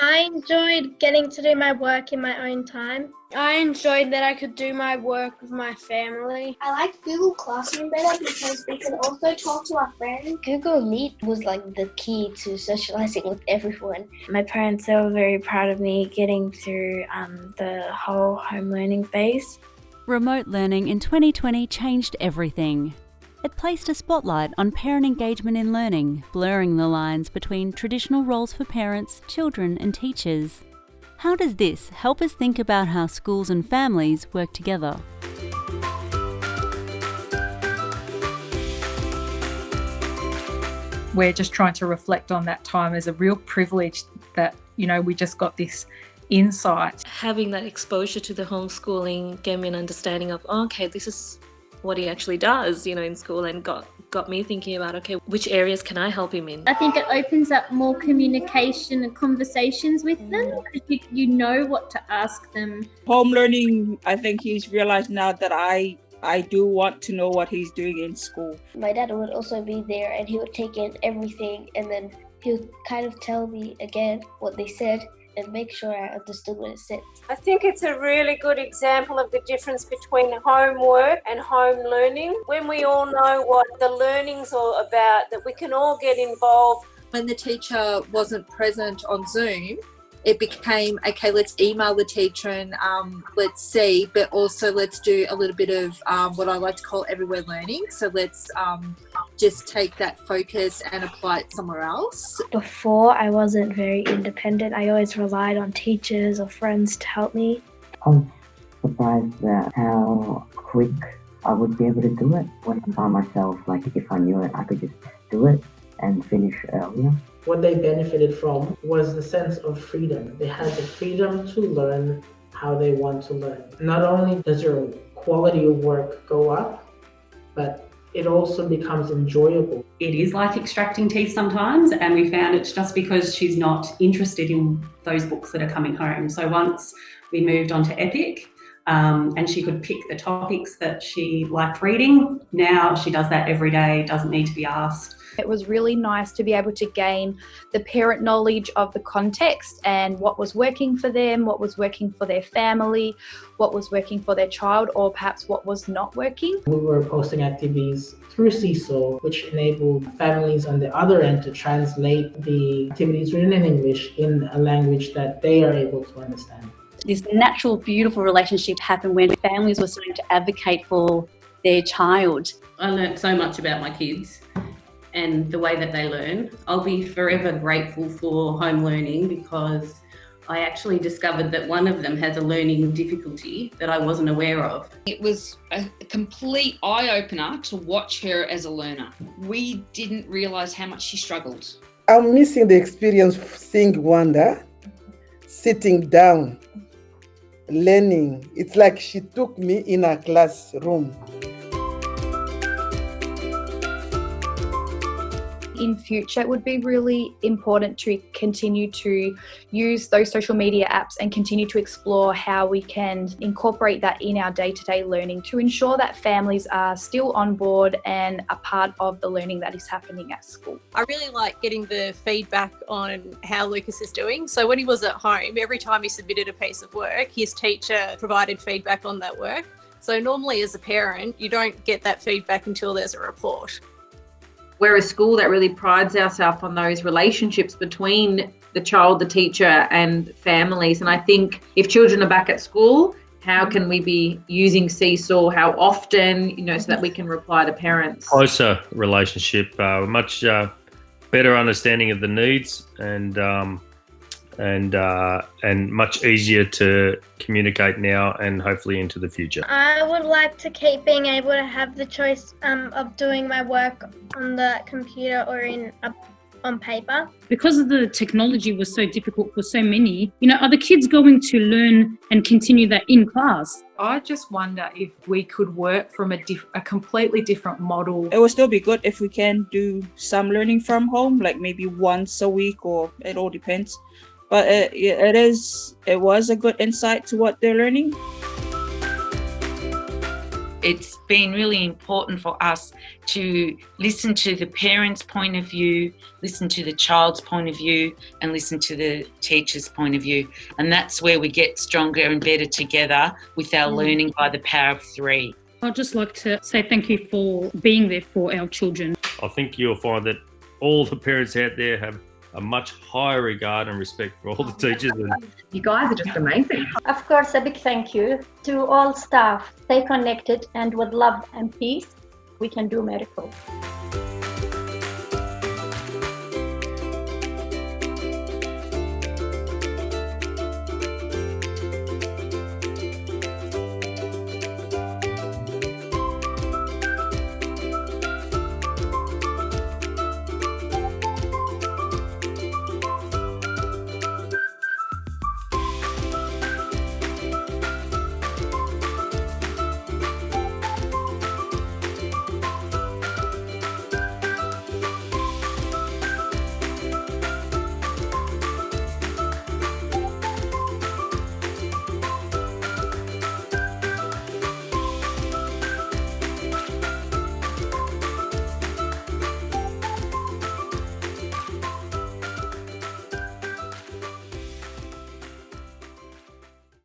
I enjoyed getting to do my work in my own time. I enjoyed that I could do my work with my family. I liked Google Classroom better because we could also talk to our friends. Google Meet was like the key to socializing with everyone. My parents, they were very proud of me getting through the whole home learning phase. Remote learning in 2020 changed everything. It placed a spotlight on parent engagement in learning, blurring the lines between traditional roles for parents, children and teachers. How does this help us think about how schools and families work together? We're just trying to reflect on that time as a real privilege that, we just got this insight. Having that exposure to the homeschooling gave me an understanding of, okay, this is what he actually does, in school, and got me thinking about, okay, which areas can I help him in? I think it opens up more communication and conversations with them because you know what to ask them. Home learning, I think he's realized now that I do want to know what he's doing in school. My dad would also be there and he would take in everything and then he would kind of tell me again what they said and make sure I understood what it said. I think it's a really good example of the difference between homework and home learning. When we all know what the learning's all about, that we can all get involved. When the teacher wasn't present on Zoom, it became, okay, let's email the teacher and let's see, but also let's do a little bit of what I like to call everywhere learning. So let's just take that focus and apply it somewhere else. Before, I wasn't very independent. I always relied on teachers or friends to help me. I was surprised at how quick I would be able to do it. When I found myself, if I knew it, I could just do it and finish earlier. What they benefited from was the sense of freedom. They had the freedom to learn how they want to learn. Not only does your quality of work go up, but it also becomes enjoyable. It is like extracting teeth sometimes, and we found it's just because she's not interested in those books that are coming home. So once we moved on to Epic, and she could pick the topics that she liked reading, now she does that every day, doesn't need to be asked. It was really nice to be able to gain the parent knowledge of the context and what was working for them, what was working for their family, what was working for their child, or perhaps what was not working. We were posting activities through Seesaw, which enabled families on the other end to translate the activities written in English in a language that they are able to understand. This natural, beautiful relationship happened when families were starting to advocate for their child. I learned so much about my kids and the way that they learn. I'll be forever grateful for home learning because I actually discovered that one of them has a learning difficulty that I wasn't aware of. It was a complete eye-opener to watch her as a learner. We didn't realise how much she struggled. I'm missing the experience of seeing Wanda sitting down, learning. It's like she took me in a classroom. In future, it would be really important to continue to use those social media apps and continue to explore how we can incorporate that in our day-to-day learning to ensure that families are still on board and a part of the learning that is happening at school. I really like getting the feedback on how Lucas is doing. So when he was at home, every time he submitted a piece of work, his teacher provided feedback on that work. So normally as a parent, you don't get that feedback until there's a report. We're a school that really prides ourselves on those relationships between the child, the teacher and families. And I think if children are back at school, how can we be using Seesaw, how often, so that we can reply to parents? Closer relationship, much better understanding of the needs and much easier to communicate now and hopefully into the future. I would like to keep being able to have the choice of doing my work on the computer or on paper. Because the technology was so difficult for so many, are the kids going to learn and continue that in class? I just wonder if we could work from a completely different model. It would still be good if we can do some learning from home, like maybe once a week, or it all depends. But it was a good insight to what they're learning. It's been really important for us to listen to the parents' point of view, listen to the child's point of view, and listen to the teacher's point of view. And that's where we get stronger and better together with our learning by the power of 3. I'd just like to say thank you for being there for our children. I think you'll find that all the parents out there have a much higher regard and respect for all the teachers. You guys are just amazing. Of course, a big thank you to all staff. Stay connected, and with love and peace, we can do miracles.